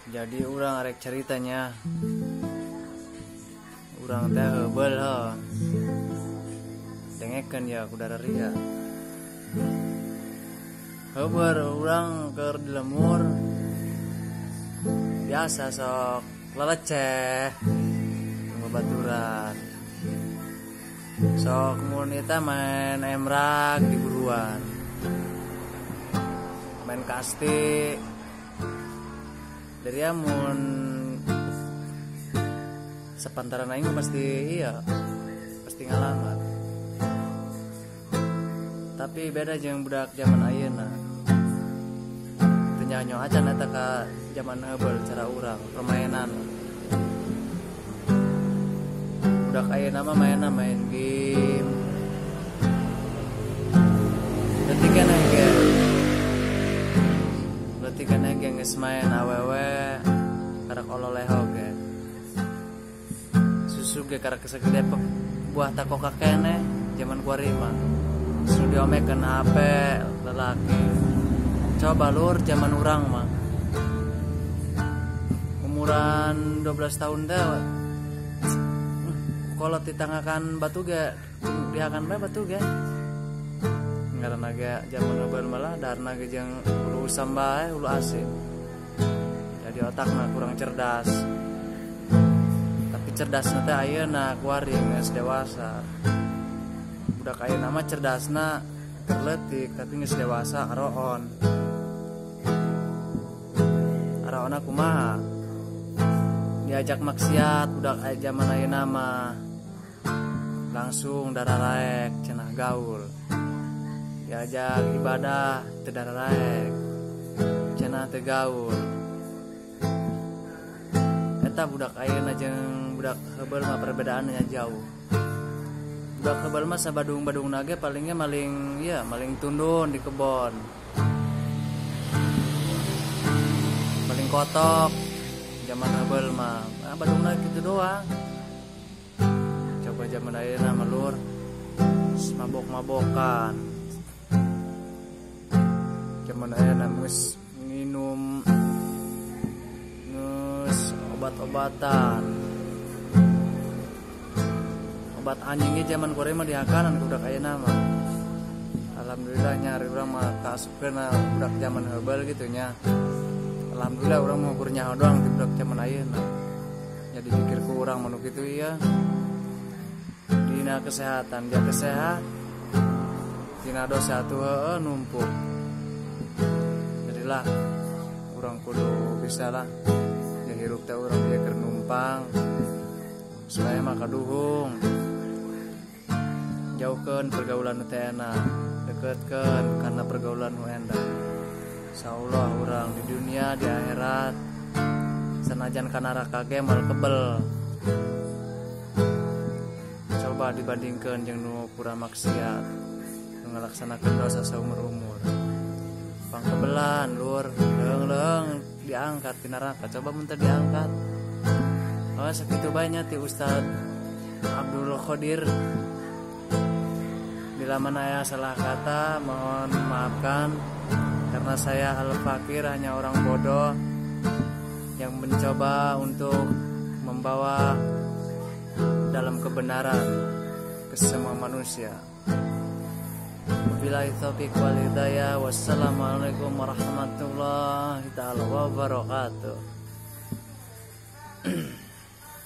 Jadi urang arek ceritanya, urang teh heubel he. Dengekeun ya kudara ria. Heubeul urang keur di lemur. Biasa sok leleceh babaturan. Sok mun eta main emrak di buruan. Main kasti. Dari amun sepantaran aing pasti pasti ngalaman. Tapi beda jeung budak zaman ayeuna. Teu nyanyo acan eta ka zaman heubeul cara urang permainan. Budak ayeuna mah main game. Berarti kan geus main awewe karak ololeho ge. Susu ge karak segede buah takoka kene zaman kuari mah. Susu diomekeun HP lelaki. Coba lur zaman urang mah. Umuran 12 tahun teh kolot ditangakan batu ge, diakan bae batu ge. Karena ge zaman heubeul malah darna ge jeung ulu usam bae ulu asin. Jadi otakna kurang cerdas. Tapi cerdasna teh ayeuna kuaring geus dewasa. Budak ayeuna mah cerdasna keur leutik tapi geus dewasa aroon. Aroona kumaha? Diajak maksiat budak zaman ayeuna mah langsung dararaek cenah gaul. Diajak ibadah teu dararaek cenah teu gaul. Eta budak ayeuna jeung budak heubeul mah perbedaannya jauh. Budak heubeul mah sabadung-badungna ge palingnya maling tundun di kebon. Maling kotok zaman heubeul mah badungna kitu doang. Coba zaman ayeuna mah lur mabok-mabokan. Zaman ayeuna geus nginum obat-obatan. Obat anjing ge zaman kuari mah dihakanan ku budak ayeuna mah. Alhamdulillah nyari urang mah kaasupkeun budak zaman heubeul gitu nya. Alhamdulillah urang mah kur nyaho doang ti budak zaman ayeuna. Jadi pikir ku urang manu kitu ieu. Dina kesehatan dia kesehat. Dina dosa tu numpuk. Jadilah urang kudu bisa lah yang hirup teh urang dia keur numpang supaya mah kaduhung. Jauhkeun pergaulan nu teu enak, deketkeun karena pergaulan nu endah. Insyaallah urang di dunia di akhirat sanajan ka neraka ge moal kebel. Coba dibandingkeun jeung nu pura maksiat, nu ngalaksanakeun dosa saumur-umur. Pangkebelan lur, leung-leung diangkat di neraka. Coba mun teu diangkat. Oh, sakitu bae nya ti Ustaz Abdul Qadir. Bila mana ya salah kata, mohon maafkan karena saya al-fakir hanya orang bodoh yang mencoba untuk membawa dalam kebenaran ke semua manusia. Wabillahi taufiq wal hidayah. Wassalamualaikum warahmatullahi taala wabarakatuh.